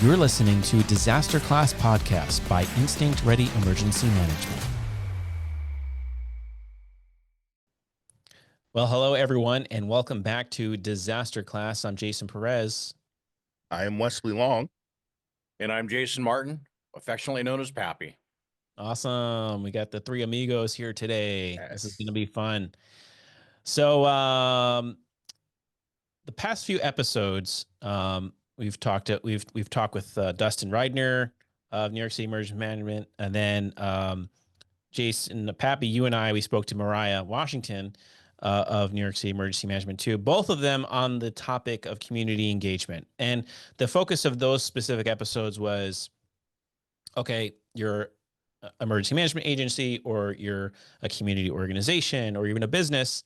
You're listening to Disaster Class Podcast by Instinct Ready Emergency Management. Well, hello, everyone, and welcome back to Disaster Class. I'm Jason Perez. I am Wesley Long. And I'm Jason Martin, affectionately known as Pappy. Awesome. We got the three amigos here today. Yes. This is going to be fun. So, the past few episodes, we've talked with Dustin Reidner of New York City Emergency Management, and then Jason Pappy, you and we spoke to Mariah Washington of New York City Emergency Management too. Both of them on the topic of community engagement, and the focus of those specific episodes was, okay, you're an emergency management agency, or you're a community organization, or even a business.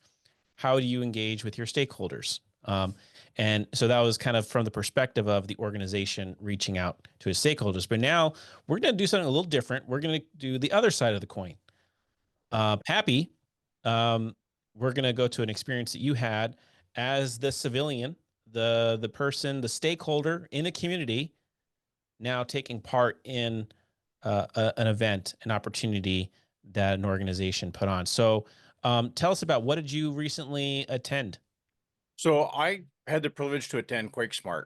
How do you engage with your stakeholders? And so that was kind of from the perspective of the organization reaching out to its stakeholders. But now we're going to do something a little different. We're going to do the other side of the coin. Pappy, we're going to go to an experience that you had as the civilian, the person, the stakeholder in the community, now taking part in an event, an opportunity that an organization put on. So tell us about, what did you recently attend? So I had the privilege to attend QuakeSmart,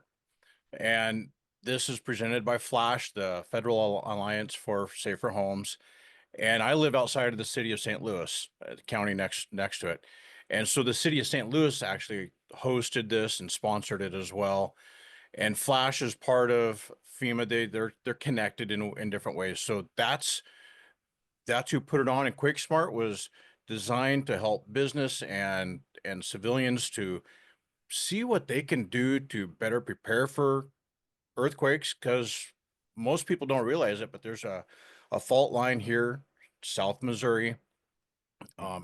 and this is presented by Flash, the Federal Alliance for Safer Homes. And I live outside of the city of St. Louis, the county next to it. And so the city of St. Louis actually hosted this and sponsored it as well. And Flash is part of FEMA. They're connected in different ways. So that's who put it on. And QuakeSmart was designed to help business and civilians to see what they can do to better prepare for earthquakes, because most people don't realize it, but there's a fault line here, South Missouri.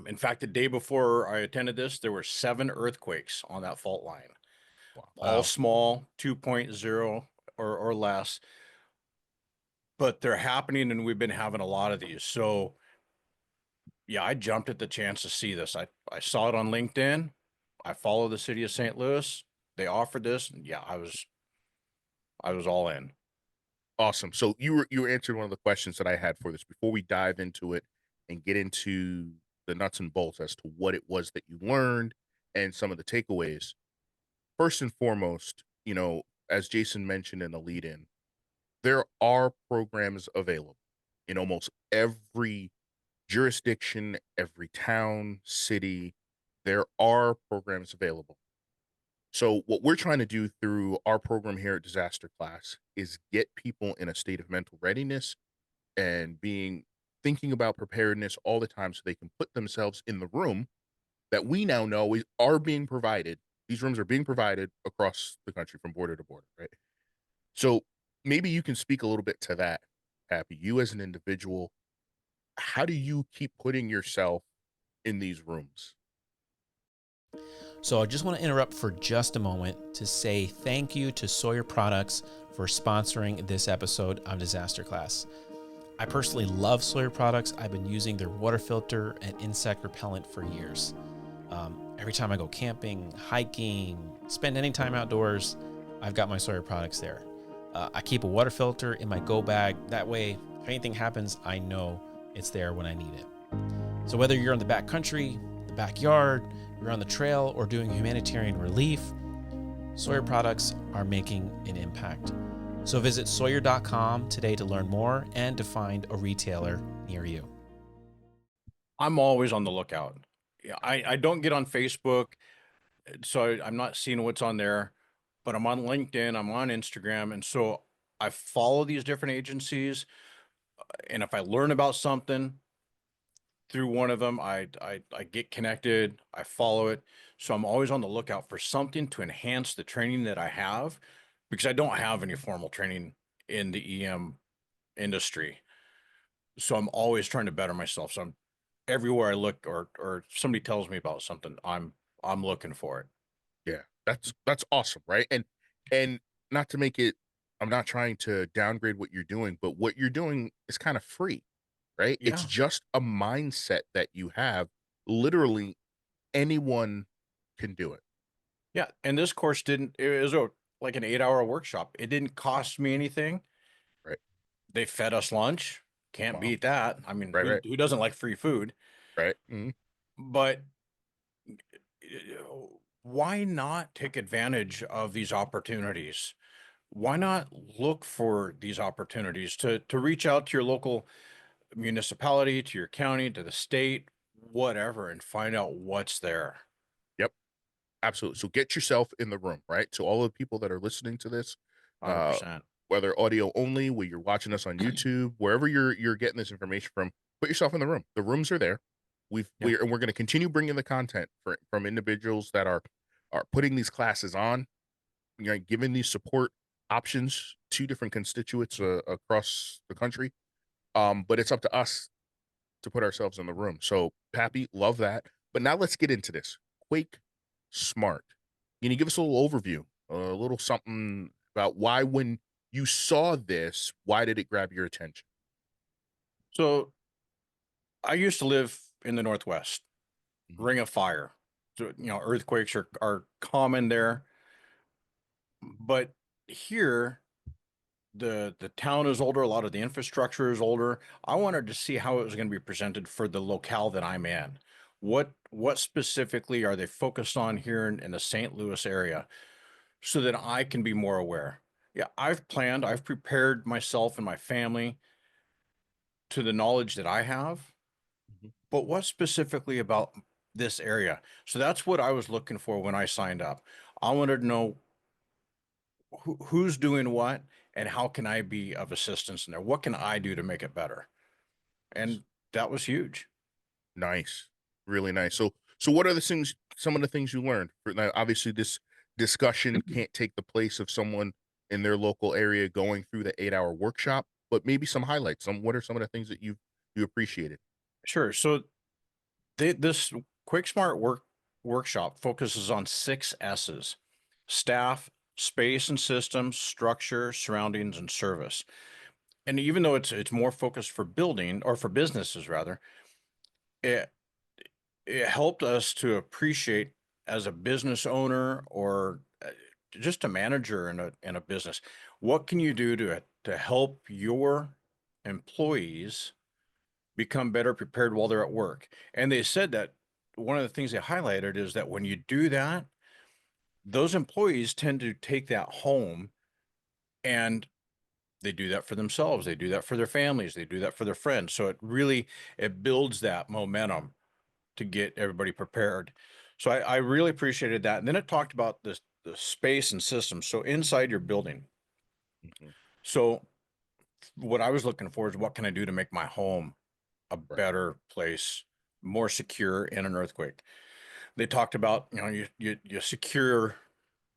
In fact, the day before I attended this, there were 7 earthquakes on that fault line. Wow. All small, 2.0 or less, but they're happening, and we've been having a lot of these. So yeah, I jumped at the chance to see this. I saw it on LinkedIn. I follow the city of St. Louis. They offered this, and yeah, I was all in. Awesome. So you answered one of the questions that I had for this before we dive into it and get into the nuts and bolts as to what it was that you learned and some of the takeaways. First and foremost, as Jason mentioned in the lead-in, there are programs available in almost every jurisdiction, every town, city. There are programs available. So what we're trying to do through our program here at Disaster Class is get people in a state of mental readiness and thinking about preparedness all the time, so they can put themselves in the room that we now know are being provided. These rooms are being provided across the country from border to border, right? So maybe you can speak a little bit to that, Pappy. You as an individual, how do you keep putting yourself in these rooms? So I just want to interrupt for just a moment to say thank you to Sawyer Products for sponsoring this episode of Disaster Class. I personally love Sawyer Products. I've been using their water filter and insect repellent for years. Every time I go camping, hiking, spend any time outdoors, I've got my Sawyer products there. I keep a water filter in my go bag. That way, if anything happens, I know it's there when I need it. So whether you're in the back country, the backyard, you're on the trail, or doing humanitarian relief, Sawyer products are making an impact. So visit Sawyer.com today to learn more and to find a retailer near you. I'm always on the lookout. Yeah, I don't get on Facebook, so I'm not seeing what's on there, but I'm on LinkedIn, I'm on Instagram, and so I follow these different agencies. And if I learn about something through one of them, I get connected, I follow it. So I'm always on the lookout for something to enhance the training that I have, because I don't have any formal training in the EM industry. So I'm always trying to better myself. So I'm everywhere I look, or somebody tells me about something, I'm looking for it. Yeah, that's awesome, right? And not to make it, I'm not trying to downgrade what you're doing, but what you're doing is kind of free, right? It's Yeah. just a mindset that you have. Literally anyone can do it. Yeah. And this course it was a like an 8-hour workshop. It didn't cost me anything. Right. They fed us lunch. Can't Wow. beat that. I mean, Right. Right. who doesn't like free food? Right. Mm-hmm. But why not take advantage of these opportunities? Why not look for these opportunities to reach out to your local municipality, to your county, to the state, whatever, and find out what's there? Yep. Absolutely. So get yourself in the room, right? To all of the people that are listening to this, uh, 100%. whether audio only, where you're watching us on YouTube, wherever you're getting this information from, put yourself in the room. The rooms are there. Yeah. We're going to continue bringing the content from individuals that are putting these classes on, you know, giving these support options to different constituents across the country. But it's up to us to put ourselves in the room. So, Pappy, love that. But now let's get into this. Quake Smart. Can you give us a little overview, a little something about why, when you saw this, why did it grab your attention? So I used to live in the Northwest, Mhm. Ring of Fire. So, earthquakes are common there. But here, the town is older, a lot of the infrastructure is older. I wanted to see how it was going to be presented for the locale that I'm in. What specifically are they focused on here in the St. Louis area so that I can be more aware? Yeah, I've prepared myself and my family to the knowledge that I have, Mhm. but what specifically about this area? So that's what I was looking for when I signed up. I wanted to know who's doing what and how can I be of assistance in there? What can I do to make it better? And that was huge. Nice, really nice. So what are the things? Some of the things you learned. Now, obviously, this discussion can't take the place of someone in their local area going through the 8-hour workshop, but maybe some highlights. What are some of the things that you appreciated? Sure. So this QuakeSmart workshop focuses on 6 S's: staff, space and systems, structure, surroundings, and service. And even though it's more focused for building or for businesses rather, it it helped us to appreciate as a business owner or just a manager in a business, what can you do to help your employees become better prepared while they're at work? And they said that one of the things they highlighted is that when you do that, those employees tend to take that home and they do that for themselves, they do that for their families, they do that for their friends. So it builds that momentum to get everybody prepared. So I really appreciated that. And then it talked about the space and systems. So inside your building. Mhm. So what I was looking for is what can I do to make my home a Right. better place, more secure in an earthquake. They talked about, you secure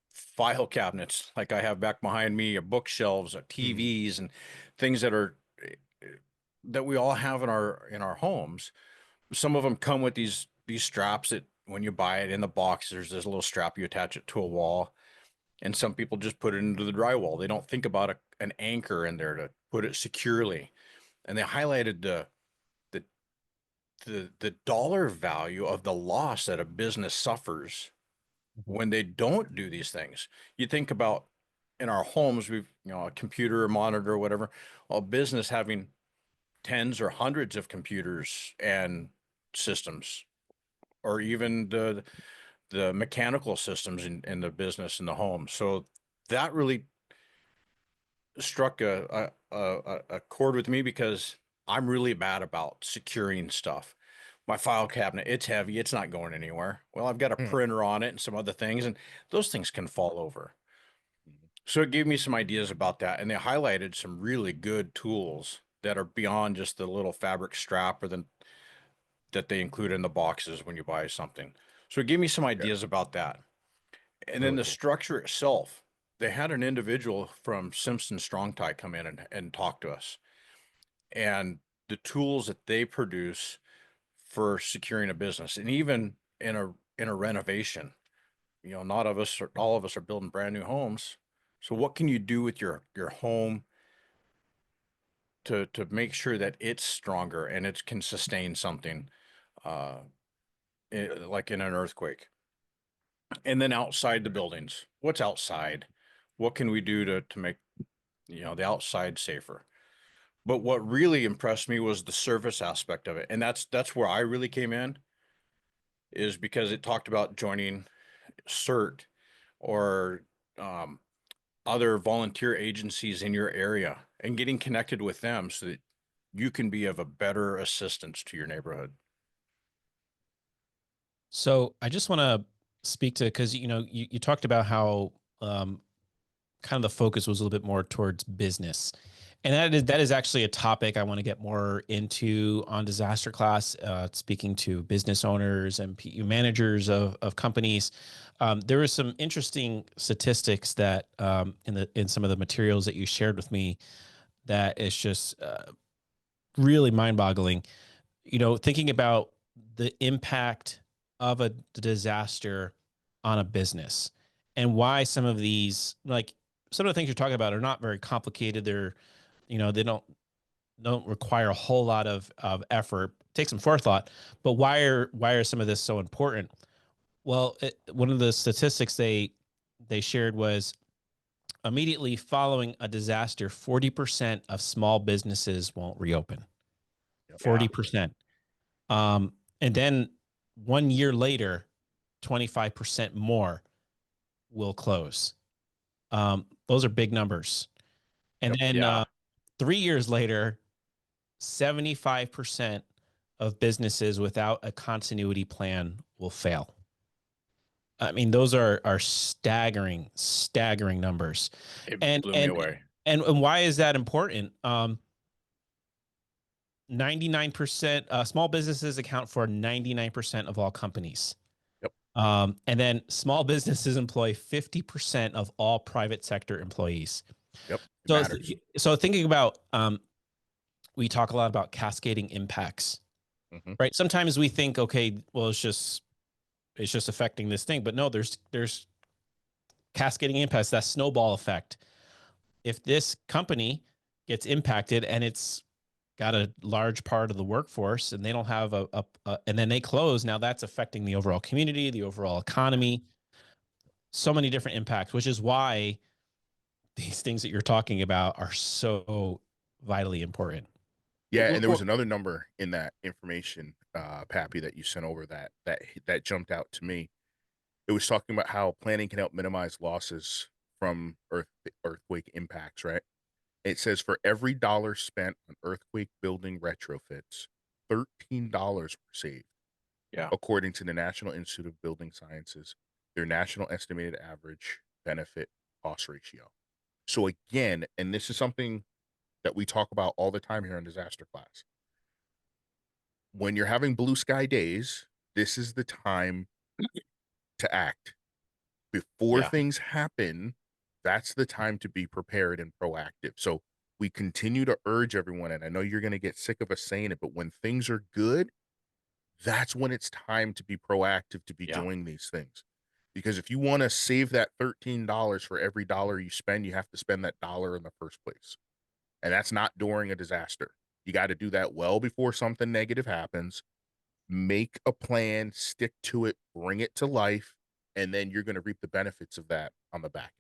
file cabinets like I have back behind me, or bookshelves, or Mhm. TVs, and things that we all have in our homes. Some of them come with these straps that when you buy it in the box, there's this little strap you attach it to a wall, and some people just put it into the drywall. They don't think about an anchor in there to put it securely. And they highlighted the the dollar value of the loss that a business suffers Mhm. when they don't do these things. You think about in our homes, we've a computer, a monitor, or whatever. A business having tens or hundreds of computers and systems, or even the mechanical systems in the business in the home. So that really struck a chord with me because I'm really bad about securing stuff. My file cabinet, it's heavy, it's not going anywhere. Well, I've got a Mm. printer on it and some other things, and those things can fall over. Mhm. So it gave me some ideas about that, and they highlighted some really good tools that are beyond just the little fabric strap or that they include in the boxes when you buy something. So it gave me some Yeah. ideas about that. And then Really the cool. structure itself, they had an individual from Simpson Strong Tie come in and talk to us. And the tools that they produce for securing a business, and even in a renovation, not of us, all of us are building brand new homes. So what can you do with your home to make sure that it's stronger and it can sustain something, uh, like in an earthquake? And then outside the buildings, what's outside? What can we do to make, the outside safer? But what really impressed me was the service aspect of it. And that's where I really came in, is because it talked about joining CERT or um, other volunteer agencies in your area and getting connected with them so that you can be of a better assistance to your neighborhood. So I just want to speak to, because you talked about how kind of the focus was a little bit more towards business, and that is actually a topic I want to get more into on disaster class. Speaking to business owners and managers of companies, there was some interesting statistics that in some of the materials that you shared with me that is just really mind boggling. Thinking about the impact of a disaster on a business and why some of these, like some of the things you're talking about, are not very complicated. They don't require a whole lot of effort. Take some forethought, but why are some of this so important? Well, one of the statistics they shared was immediately following a disaster, 40% of small businesses won't reopen. Yeah. 40%. And then 1 year later, 25% more will close. Those are big numbers. And Yep. then Yeah. 3 years later, 75% of businesses without a continuity plan will fail. I mean, those are staggering numbers. It And blew me and away. and why is that important? 99% small businesses account for 99% of all companies. Yep. And then small businesses employ 50% of all private sector employees. Yep. It So, matters. so thinking about, we talk a lot about cascading impacts, Hmm. right? Sometimes we think, okay, well, it's just affecting this thing, but no, there's cascading impacts, that snowball effect. If this company gets impacted and it's got a large part of the workforce and they don't have and then they close, now that's affecting the overall community, the overall economy, so many different impacts, which is why these things that you're talking about are so vitally important. Yeah, and there was Well, another number in that information, Pappy, that you sent over that jumped out to me. It was talking about how planning can help minimize losses from earthquake impacts, right? It says for every dollar spent on earthquake building retrofits, $13 were saved, yeah. according to the National Institute of Building Sciences, their national estimated average benefit cost ratio. So again, and this is something that we talk about all the time here in disaster class. When you're having blue sky days, this is the time to act. Before Yeah. things happen, that's the time to be prepared and proactive. So we continue to urge everyone, and I know you're going to get sick of us saying it, but when things are good, that's when it's time to be proactive, to be Yeah. doing these things. Because if you want to save that $13 for every dollar you spend, you have to spend that dollar in the first place. And that's not during a disaster. You got to do that well before something negative happens. Make a plan, stick to it, bring it to life, and then you're going to reap the benefits of that on the back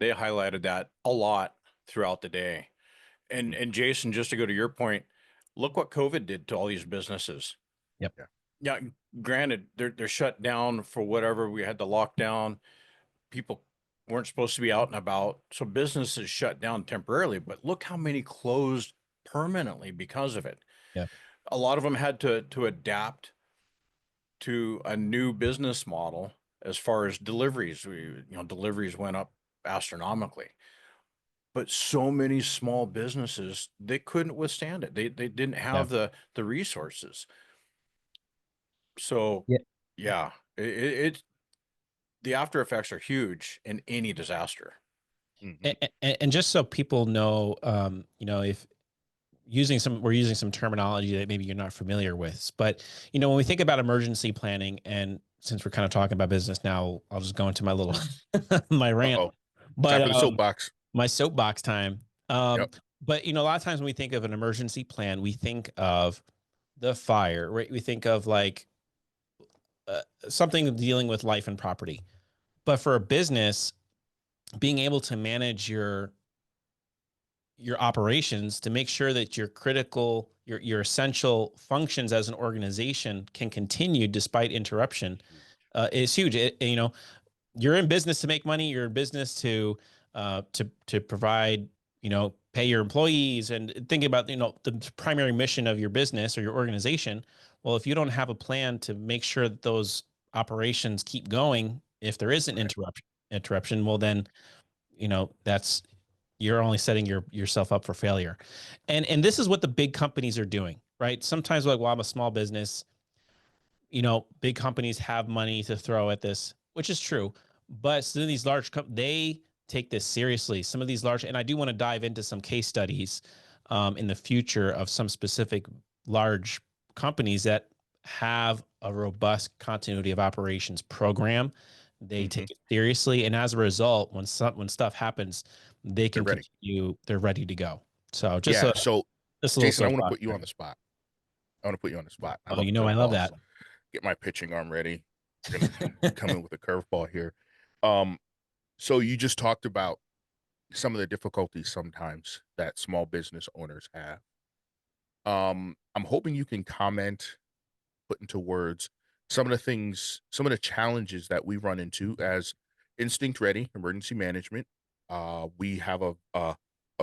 They highlighted that a lot throughout the day. end. And Jason, just to go to your point, look what COVID did to all these businesses. Yep. Yeah. Yeah, granted, they're shut down for whatever. We had the lockdown. People weren't supposed to be out and about, so businesses shut down temporarily. But look how many closed permanently because of it. Yeah. A lot of them had to adapt to a new business model as far as deliveries. Deliveries went up astronomically. But so many small businesses, they couldn't withstand it. They didn't Yeah. have the resources. So Yeah. yeah, it the after effects are huge in any disaster. Mhm. And just so people know, if we're using some terminology that maybe you're not familiar with, but when we think about emergency planning, and since we're kind of talking about business now, I'll just go into my little my rant. Uh-oh. But Time for the soapbox. my soapbox time. Yep. But a lot of times when we think of an emergency plan, we think of the fire, right? We think of like something dealing with life and property. But for a business, being able to manage your operations to make sure that your critical, your essential functions as an organization can continue despite interruption Huge. is huge. You know, you're in business to make money. You're in business to provide, you know, pay your employees and think about, you know, the primary mission of your business or your organization. Well, if you don't have a plan to make sure that those operations keep going, if there is an Right. interruption, well then, you know, that's, you're only setting yourself up for failure. And this is what the big companies are doing, right? Sometimes we're like, well, I'm a small business, you know, big companies have money to throw at this, which is true. But some of these they take this seriously. Some of these large, and I do want to dive into some case studies in the future of some specific large companies that have a robust continuity of operations program. They Hmm. take it seriously, and as a result, when stuff happens, they They're can ready. continue. They're ready to go. So Yeah. So, just a little Jason, I want to soapbox put you on there. the spot. I want to put you on the spot. I Oh, love you a know I love curveball, that. so get my pitching arm ready. We're gonna come in with a curveball here. Um, so you just talked about some of the difficulties sometimes that small business owners have. I'm hoping you can comment, put into words some of the things, some of the challenges that we run into as Instinct Ready Emergency Management. We have a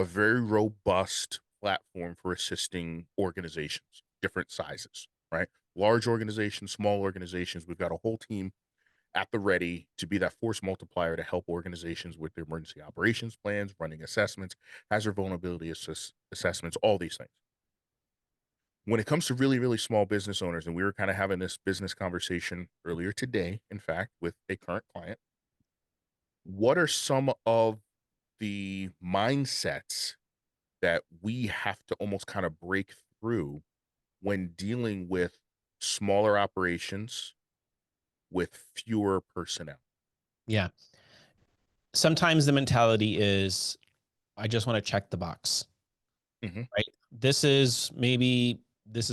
very robust platform for assisting organizations, different sizes, right? Large organizations, small organizations. We've got a whole team at the ready to be that force multiplier to help organizations with their emergency operations plans, running assessments, hazard vulnerability assessments, all these things. When it comes to really, really small business owners, and we were kind of having this business conversation earlier today, in fact, with a current client, what are some of the mindsets that we have to almost kind of break through when dealing with smaller operations with fewer personnel? Yeah. Sometimes the mentality is, I just want to check the box, Hmm. right? This is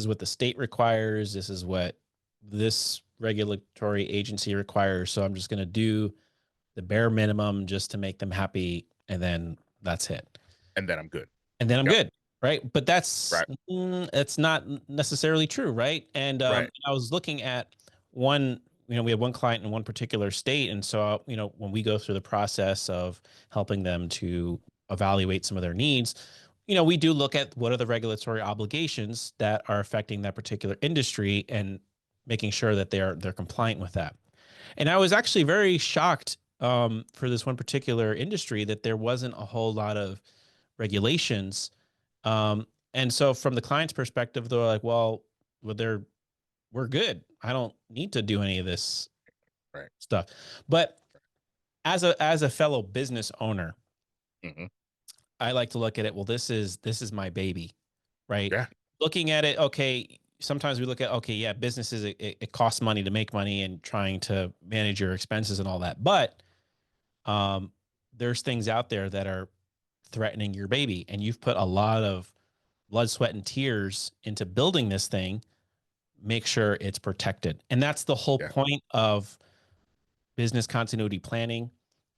what the state requires. This is what this regulatory agency requires. So I'm just going to do the bare minimum just to make them happy. And then that's it. And then I'm good. And then I'm Yep. good, right? But Right. it's not necessarily true, right? And Right. I was looking at one, you know, we have one client in one particular state, and so you know, when we go through the process of helping them to evaluate some of their needs, you know, we do look at what are the regulatory obligations that are affecting that particular industry and making sure that they're compliant with that. And I was actually very shocked for this one particular industry that there wasn't a whole lot of regulations. And so from the client's perspective, they're like, well, we're good. I don't need to do any of this Right. stuff. But as a fellow business owner, Hmm. I like to look at it. Well, this is my baby, right? Yeah. Looking at it, okay. Sometimes we look at, okay, yeah, businesses, it costs money to make money and trying to manage your expenses and all that. But um, there's things out there that are threatening your baby, and you've put a lot of blood, sweat, and tears into building this thing. Make sure it's protected. And that's the whole Yeah. point of business continuity planning.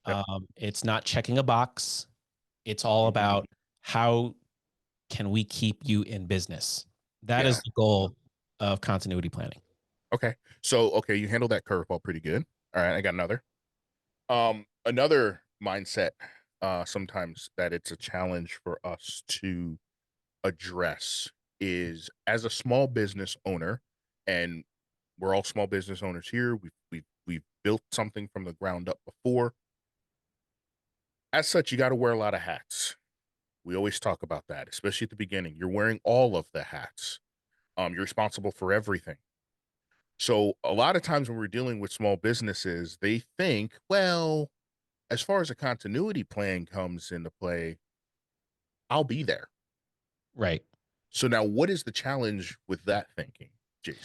Yep. It's not checking a box. It's all Hmm. about how can we keep you in business? That is Yeah. the goal of continuity planning. Okay. So, okay, you handled that curveball pretty good. All right, I got another. Another mindset, sometimes that it's a challenge for us to address is as a small business owner, and we're all small business owners here. We've built something from the ground up before. As such, you got to wear a lot of hats. We always talk about that, especially at the beginning. You're wearing all of the hats. You're responsible for everything. So a lot of times when we're dealing with small businesses, they think, well, as far as a continuity plan comes into play, I'll be there. Right. So now what is the challenge with that thinking, Jason?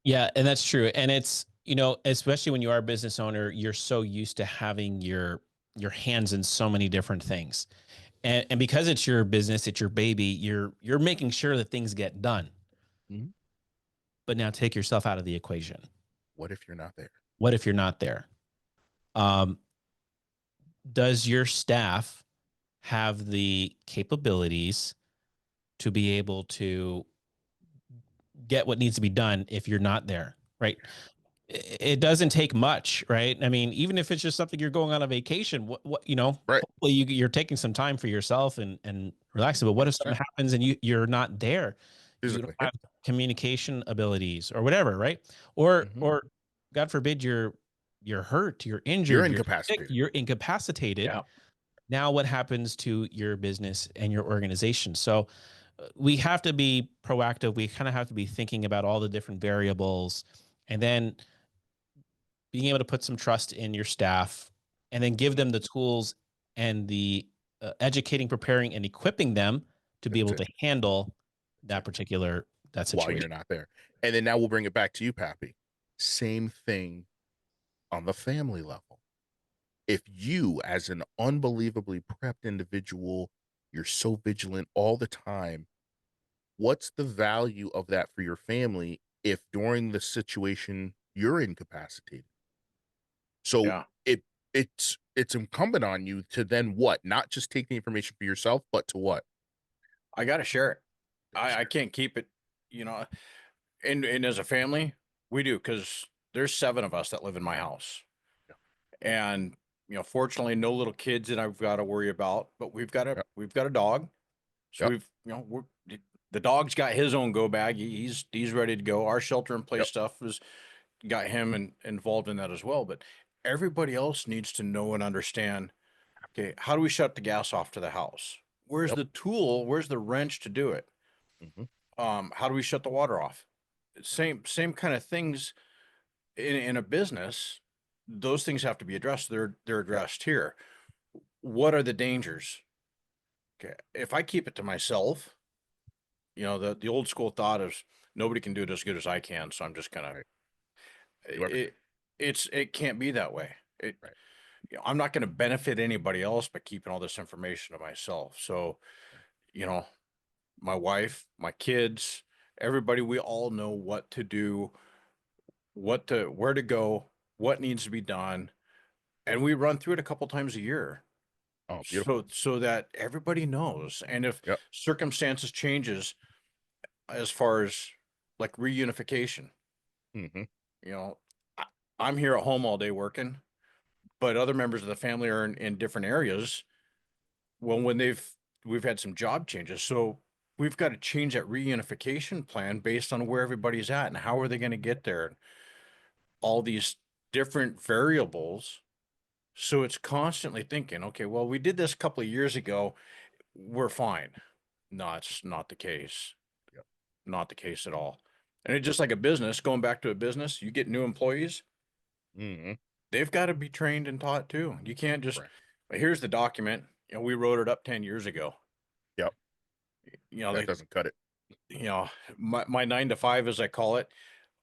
Yeah, and that's true. And it's, you know, especially when you are a business owner, you're so used to having your hands in so many different things. And because it's your business, it's your baby, you're making sure that things get done. Mhm. But now take yourself out of the equation. What if you're not there? What if you're not there? Um, does your staff have the capabilities to be able to get what needs to be done if you're not there, right? It doesn't take much, right? I mean, even if it's just something you're going on a vacation, what Right. hopefully you're taking some time for yourself and relaxing. But what if something 100%. happens and you're not there? You don't Physically. have Yep. communication abilities or whatever, right? Or Hmm. or God forbid you're hurt, you're You're injured, you're sick, incapacitated. you're incapacitated. Yeah. Now what happens to your business and your organization? So we have to be proactive. We kind of have to be thinking about all the different variables, and then being able to put some trust in your staff, and then give them the tools and the educating, preparing, and equipping them to be That's able it. to handle That's it. that While you're situation. not there. And then now we'll bring it back to you, Pappy. Same thing on the family level. If you, as an unbelievably prepped individual, you're so vigilant all the time, what's the value of that for your family if during the situation you're incapacitated? So Yeah. it's incumbent on you to then what? Not just take the information for yourself, but to what? I got to share it. Gotta I share. can't keep it, you know, and as a family, we do, because there's 7 of us that live in my house. Yeah. And, fortunately, no little kids that I've got to worry about, but Yep. we've got a dog. So Yep. the dog's got his own go bag. He's ready to go. Our shelter in place Yep. stuff has got him involved in that as well. But everybody else needs to know and understand, okay, how do we shut the gas off to the house? Where's Yep. the tool? Where's the wrench to do it? Hmm. How do we shut the water off? Same kind of things in a business. Those things have to be addressed. They're Yep. addressed here. What are the dangers? Okay, if I keep it to myself, the old school thought is nobody can do it as good as I can, so I'm just gonna Right. Do everything. it. It can't be that way. Right. I'm not going to benefit anybody else by keeping all this information to myself. So, Right. you know, my wife, my kids, everybody, we all know what to do, where to go, what needs to be done, and we run through it a couple times a year. Oh, beautiful. So that everybody knows. And if Yep. circumstances changes as far as like reunification, Hmm. you know, I, I'm here at home all day working, but other members of the family are in different areas. Well, we've had some job changes, so we've got to change that reunification plan based on where everybody's at and how are they going to get there, and all these different variables. So it's constantly thinking, okay, well, we did this a couple of years ago, we're fine. No, it's not the case. Yep. Not the case at all. And it's just like a business, going back to a business, you get new employees, Hmm. they've got to be trained and taught too. You can't just, Right. here's the document, we wrote it up 10 years ago. Yep. That They doesn't cut it. you know, my 9 to 5, as I call it,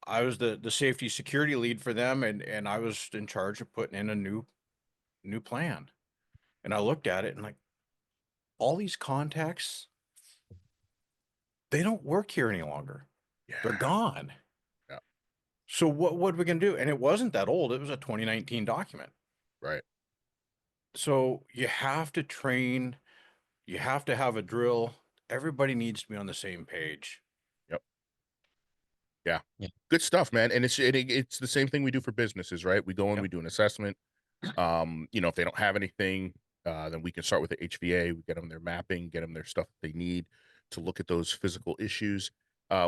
I was the safety security lead for them, and I was in charge of putting in a new plan. And I looked at it and like all these contacts, they don't work here any longer. They're Yeah. gone. Yeah. So what are we gonna do? And it wasn't that old. It was a 2019 document. Right. So you have to train, you have to have a drill. Everybody needs to be on the same page. Yep. Yeah. Yeah. Good stuff, man. And it's the same thing we do for businesses, right? We go in, Yep. we do an assessment. If they don't have anything, then we can start with the HVA. We get them their mapping, get them their stuff that they need to look at those physical issues.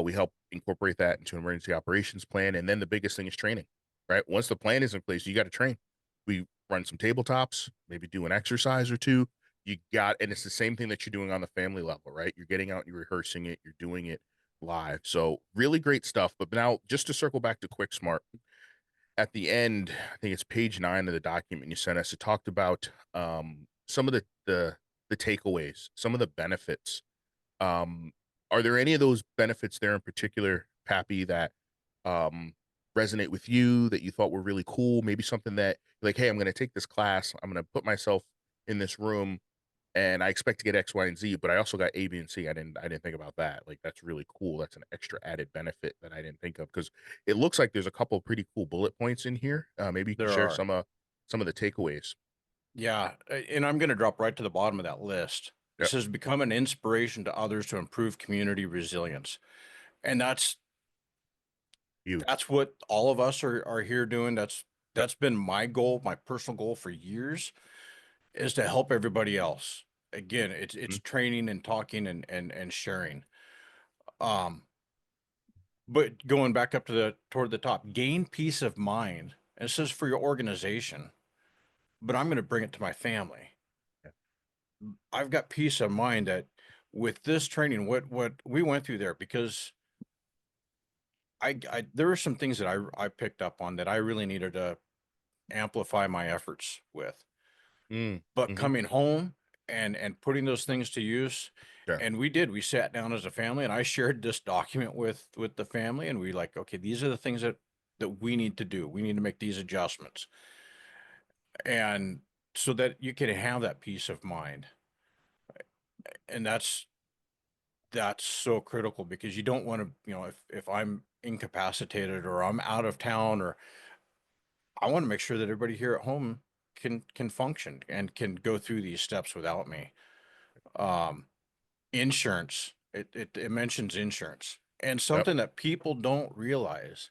We help incorporate that into an emergency operations plan. And then the biggest thing is training, right? Once the plan is in place, you got to train. We run some tabletops, maybe do an exercise or two. And it's the same thing that you're doing on the family level, right? You're getting out and you're rehearsing it, you're doing it live. So really great stuff. But now just to circle back to QuickSmart, at the end, I think it's page 9 of the document you sent us. It talked about some of the takeaways, some of the benefits. Um, are there any of those benefits there in particular, Pappy, that um, resonate with you that you thought were really cool? Maybe something that like, hey, I'm going to take this class. I'm going to put myself in this room and I expect to get X, Y, and Z, but I also got A, B, and C. I didn't think about that. Like that's really cool. That's an extra added benefit that I didn't think of because it looks like there's a couple of pretty cool bullet points in here. Maybe you can There share are. some of the takeaways. Yeah, and I'm going to drop right to the bottom of that list. It Yep. says become an inspiration to others to improve community resilience. And Huge. that's what all of us are here doing. Yep. That's been my goal, my personal goal for years, is to help everybody else. Again, it's Mhm. training and talking and sharing. Um, but going back up to toward the top, gain peace of mind. And it says for your organization, but I'm going to bring it to my family. Yeah. I've got peace of mind that with this training, what we went through there, because I there were some things that I picked up on that I really needed to amplify my efforts with. Mm. But Mhm. coming home and putting those things to use, Yeah. and we sat down as a family, and I shared this document with the family, and we like, okay, these are the things that we need to do. We need to make these adjustments, and so that you can have that peace of mind. And that's so critical, because you don't want to, if I'm incapacitated or I'm out of town, or I want to make sure that everybody here at home can function and can go through these steps without me. Um, Insurance. It mentions insurance. And Yep. something that people don't realize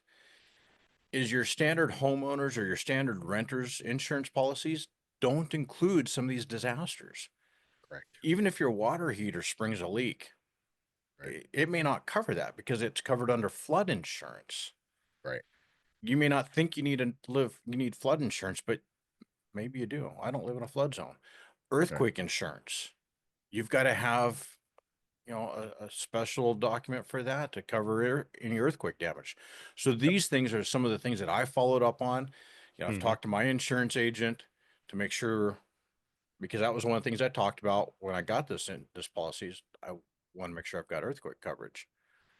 is your standard homeowners or your standard renters insurance policies don't include some of these disasters. Correct. Even if your water heater springs a leak, Right. it may not cover that because it's covered under flood insurance. Right. You may not think you need flood insurance, but maybe you do. I don't live in a flood zone. Yeah. Earthquake insurance. You've got to have, a special document for that to cover any earthquake damage. So Yep. these things are some of the things that I followed up on. I've Mhm. talked to my insurance agent to make sure, because that was one of the things I talked about when I got this policies. I want to make sure I've got earthquake coverage.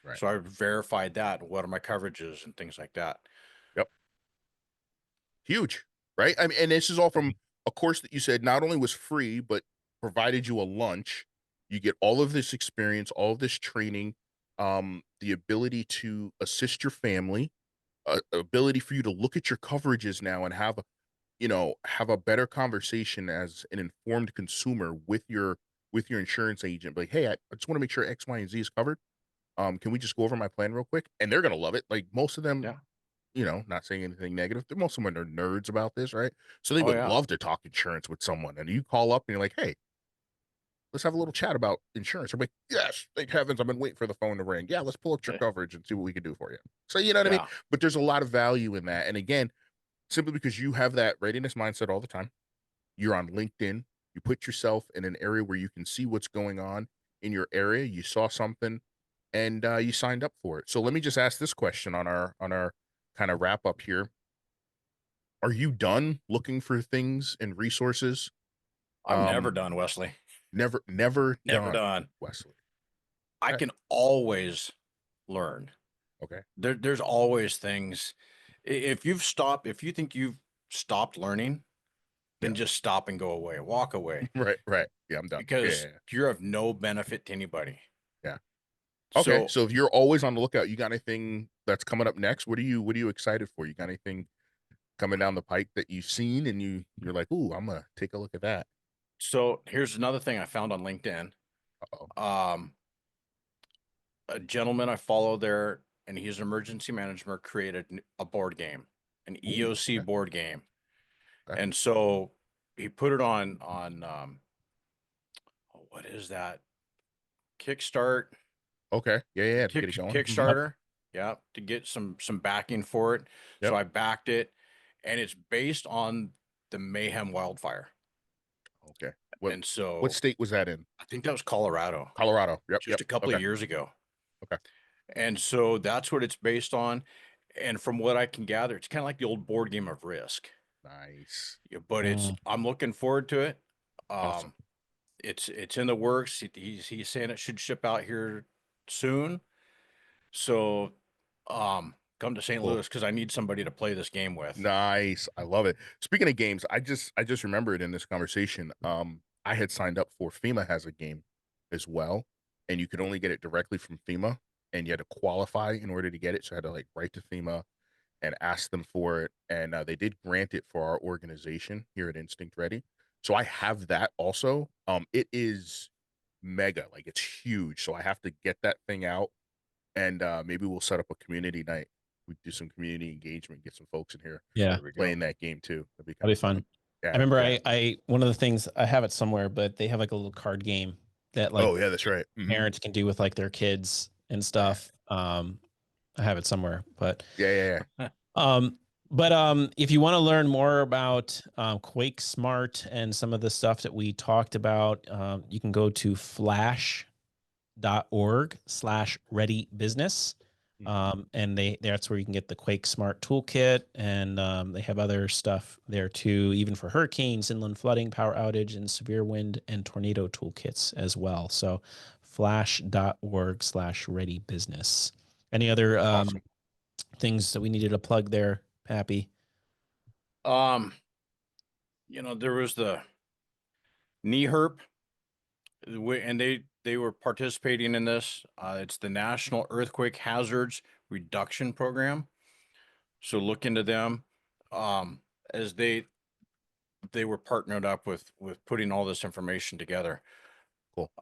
Right. So I verified that. What are my coverages and things like that. Yep. Huge. Right. I mean, and this is all from a course that you said not only was free, but provided you a lunch. You get all of this experience, all of this training, the ability to assist your family, ability for you to look at your coverages now and have a better conversation as an informed consumer with your insurance agent. Like, hey, I just want to make sure X, Y, and Z is covered. Can we just go over my plan real quick? And they're gonna love it. Like most of them, Yeah. not saying anything negative. Most of them are nerds about this, right? So they Oh would yeah. love to talk insurance with someone. And you call up and you're like, hey, let's have a little chat about insurance. I'm like, yes, thank heavens, I've been waiting for the phone to ring. Yeah, let's pull up your Eh, coverage and see what we can do for you. So you know what I mean? Yeah. But there's a lot of value in that. And again, simply because you have that readiness mindset all the time. You're on LinkedIn. You put yourself in an area where you can see what's going on in your area. You saw something, and you signed up for it. So let me just ask this question on our kind of wrap up here. Are you done looking for things and resources? I'm never Um, done, Wesley. never Never done, done. Wesley. I Okay. can always learn. Okay. There's always things. If you think you've stopped learning, then Yeah. just stop and go away, walk away, Right. Right. Yeah. I'm done. Yeah. because Yeah. you're of no benefit to anybody. Yeah. Okay. So, So if you're always on the lookout, you got anything that's coming up next? What are you excited for? You got anything coming down the pike that you've seen and you're like, "Ooh, I'm gonna take a look at that." so here's another thing I found on LinkedIn. Uh-oh. Um, a gentleman I follow there, and he's an emergency manager, created a board game, an Ooh, EOC okay, board game. okay. And so he put it on oh, what is that? Kickstart, Okay. Yeah, yeah, yeah, to get it going. Mhm. Kickstarter. Yeah, to get some backing for it. So Yep. I backed it, and it's based on the Mayhem wildfire. Okay. What And what so state was that in? I think that was Colorado Colorado. Yep, just yep. a couple of Okay, years ago. okay. And so that's what it's based on. And from what I can gather, it's kind of like the old board game of Risk. Nice. Yeah, but Mm. I'm looking forward to it. Awesome. Um, it's in the works. He's saying it should ship out here soon. So, come to St. Cool. Louis because I need somebody to play this game with. Nice. I love it. Speaking of games, I just remembered in this conversation, I had signed up for FEMA has a game as well, and you could only get it directly from FEMA, and you had to qualify in order to get it. So I had to like write to FEMA and ask them for it, and they did grant it for our organization here at Instinct Ready. So I have that also. It is mega, like it's huge. So I have to get that thing out, and maybe we'll set up a community night. We do some community engagement, get some folks in here Yeah, There we go. playing that game too. That'd be kind that'd of be fun. fun. I Yeah, remember yeah. I one of the things I have it somewhere, but they have like a little card game that like Oh yeah, that's right. parents can do with like their kids and Yeah, stuff. I have it somewhere, yeah, yeah, yeah. um, if you want to learn more about QuakeSmart and some of the stuff that we talked about, you can go to flash.org/readybusiness. And that's where you can get the QuakeSmart toolkit, and they have other stuff there too, even for hurricanes, inland flooding, power outage, and severe wind and tornado toolkits as well. So flash.org/readybusiness. Any other Awesome. things that we needed to plug there, Pappy? Um, there was the NEHRP, and they were participating in this. It's the National Earthquake Hazards Reduction Program. So look into them. As they were partnered up with putting all this information together. Cool.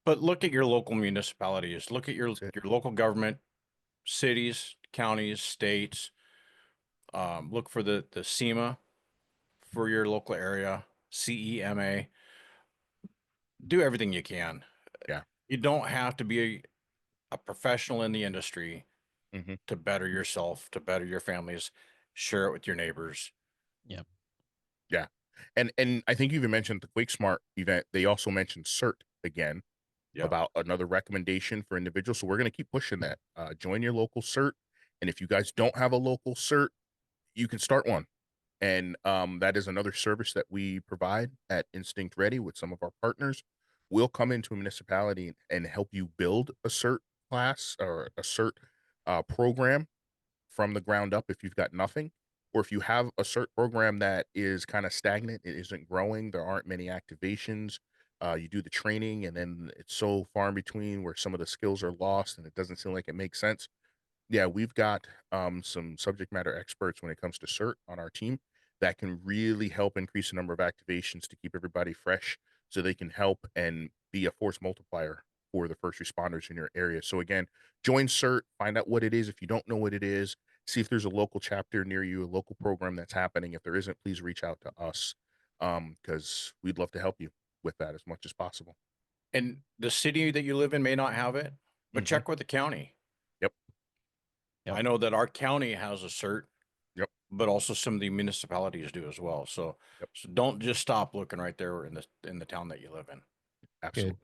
But look at your local municipalities. Look at your That's it. local government, cities, counties, states. Look for the SEMA for your local area, CEMA. Do everything you can. Yeah. You don't have to be a professional in the industry hmm to better yourself, to better your families. Share it with your neighbors. Yep. Yeah. And I think you even mentioned the QuakeSmart event. They also mentioned CERT again Yeah. about another recommendation for individuals. So we're going to keep pushing that. Join your local CERT. And if you guys don't have a local CERT, you can start one. And that is another service that we provide at Instinct Ready with some of our partners. We'll come into a municipality and help you build a CERT class or a CERT program from the ground up if you've got nothing, or if you have a CERT program that is kind of stagnant, it isn't growing, there aren't many activations. You do the training and then it's so far in between where some of the skills are lost and it doesn't seem like it makes sense. Yeah, we've got some subject matter experts when it comes to CERT on our team that can really help increase the number of activations to keep everybody fresh so they can help and be a force multiplier for the first responders in your area. So again, join CERT, find out what it is. If you don't know what it is, see if there's a local chapter near you, a local program that's happening. If there isn't, please reach out to us because we'd love to help you with that as much as possible. And the city that you live in may not have it, but hmm check with the county. Yep. Yep. I know that our county has a CERT, Yep. but also some of the municipalities do as well. So, Yep. so don't just stop looking right there in the town that you live in. Good. Absolutely.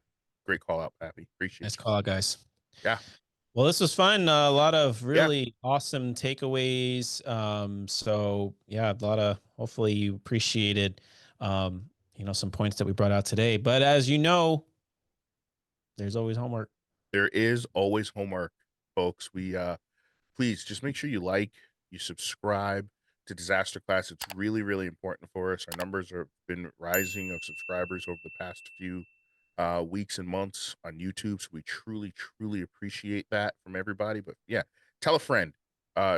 Great call out, Pappy. Appreciate Nice you. call out, guys. Yeah. Well, this was fun. A lot of Yeah. really awesome takeaways. So yeah, a lot of, hopefully you appreciated, some points that we brought out today. But as you know, there's always homework. There is always homework, folks. We please just make sure you like, you subscribe to Disaster Class. It's really, really important for us. Our numbers have been rising of subscribers over the past few weeks and months on YouTube. So we truly, truly appreciate that from everybody. But yeah, tell a friend.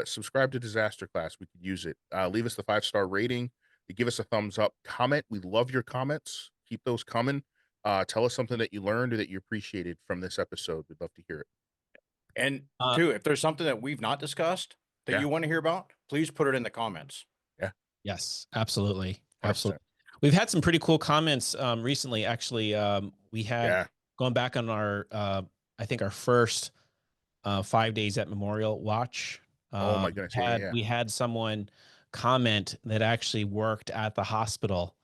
Subscribe to Disaster Class. We could use it. Leave us the 5-star rating. Give us a thumbs up. Comment. We love your comments. Keep those coming. Tell us something that you learned or that you appreciated from this episode. We'd love to hear it. And Uh, two, if there's something that we've not discussed that Yeah. you want to hear about, please put it in the comments. Yeah. yes, absolutely. 100%. Absolutely. We've had some pretty cool comments recently. Actually, we had Yeah. going back on our, I think our first 5 days at Memorial Watch. Oh my goodness. Yeah. Yeah. Yeah. We had someone comment that actually worked at the hospital,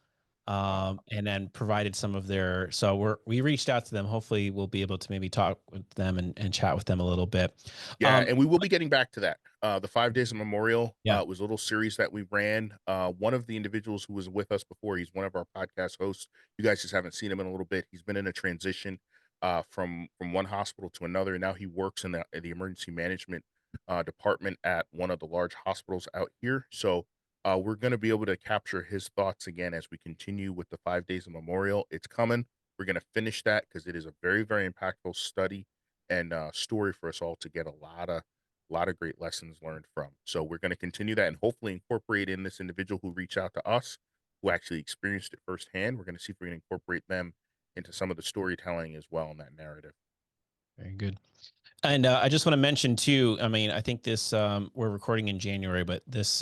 Wow. and then provided some of their. So we reached out to them. Hopefully, we'll be able to maybe talk with them and chat with them a little bit. Yeah, and we will be getting back to that. The 5 Days of Memorial Yeah. was a little series that we ran. One of the individuals who was with us before, he's one of our podcast hosts. You guys just haven't seen him in a little bit. He's been in a transition from one hospital to another. And now he works in the emergency management department at one of the large hospitals out here. So we're going to be able to capture his thoughts again as we continue with the 5 Days of Memorial. It's coming. We're going to finish that because it is a very, very impactful study and story for us all to get a lot of great lessons learned from. So we're going to continue that and hopefully incorporate in this individual who reached out to us who actually experienced it firsthand. We're going to see if we can incorporate them into some of the storytelling as well in that narrative. Very good. And I just want to mention too, I mean, I think this, we're recording in January, but this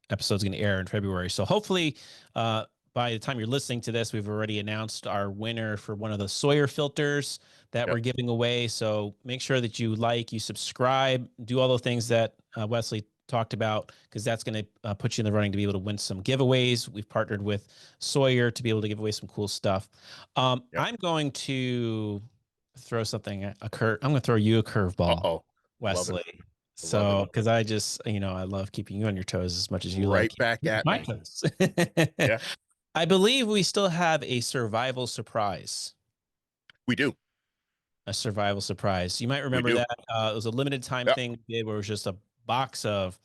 episode's going to air in February. So hopefully, by the time you're listening to this, we've already announced our winner for one of the Sawyer filters that we're giving away. So make sure that you subscribe, do all those things that Wesley talked about, because that's going to put you in the running to be able to win some giveaways. We've partnered with Sawyer to be able to give away some cool stuff. I'm going to throw something I'm going to throw you a curveball, Wesley. So, because I just, I love keeping you on your toes as much as you like back at my me. toes. Yeah. I believe we still have a survival surprise. We do. A survival surprise. You might remember that it was a limited time thing we did where it was just a box of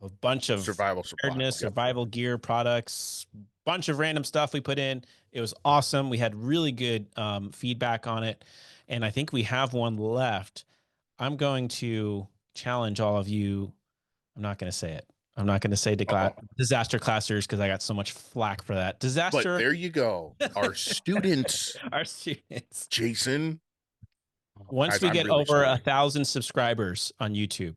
a bunch of survival preparedness, supplies, survival gear products, bunch of random stuff we put in. It was awesome. We had really good feedback on it. And I think we have one left. I'm going to challenge all of you. I'm not going to say it. I'm not going to say disaster classers because I got so much flack for that. Disaster. But there you go. Our students. Our students. Jason. Once we get over 1,000 subscribers on YouTube,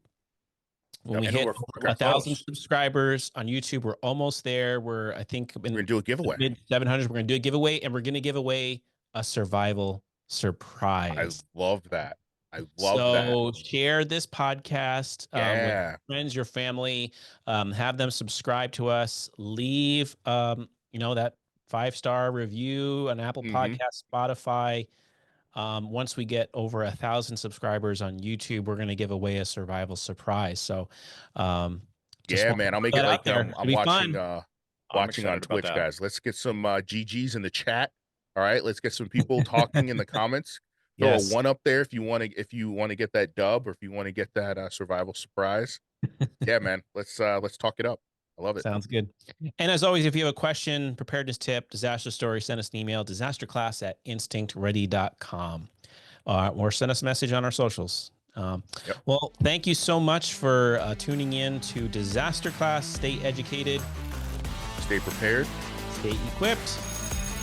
when we hit 1,000 subscribers on YouTube, we're almost there. I think we're gonna do a giveaway. Mid 700s. We're gonna do a giveaway, and we're gonna give away a survival surprise. I love that. I love that. So share this podcast with your friends, your family. Have them subscribe to us. Leave that 5-star review on Apple Podcast, Spotify. Once we get over 1,000 subscribers on YouTube, we're going to give away a survival surprise. So, man, I'll make it like I'm watching on Twitch, that. guys. Let's get some GGs in the chat. All right, let's get some people talking in the comments. Throw a 1 up there if you want to get that dub, or if you want to get that survival surprise. Yeah, man, let's talk it up. I love it. Sounds good. And as always, if you have a question, preparedness tip, disaster story, send us an email, disasterclass@instinctready.com, or send us a message on our socials. Well, thank you so much for tuning in to Disaster Class. Stay educated. Stay prepared. Stay equipped.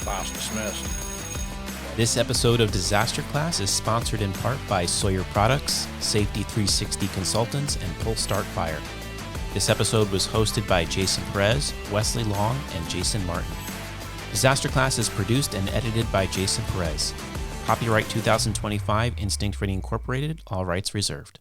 Class dismissed. This episode of Disaster Class is sponsored in part by Sawyer Products, Safety 360 Consultants, and Pull Start Fire. This episode was hosted by Jason Perez, Wesley Long, and Jason Martin. Disaster Class is produced and edited by Jason Perez. Copyright 2025, Instinct Ready Incorporated, all rights reserved.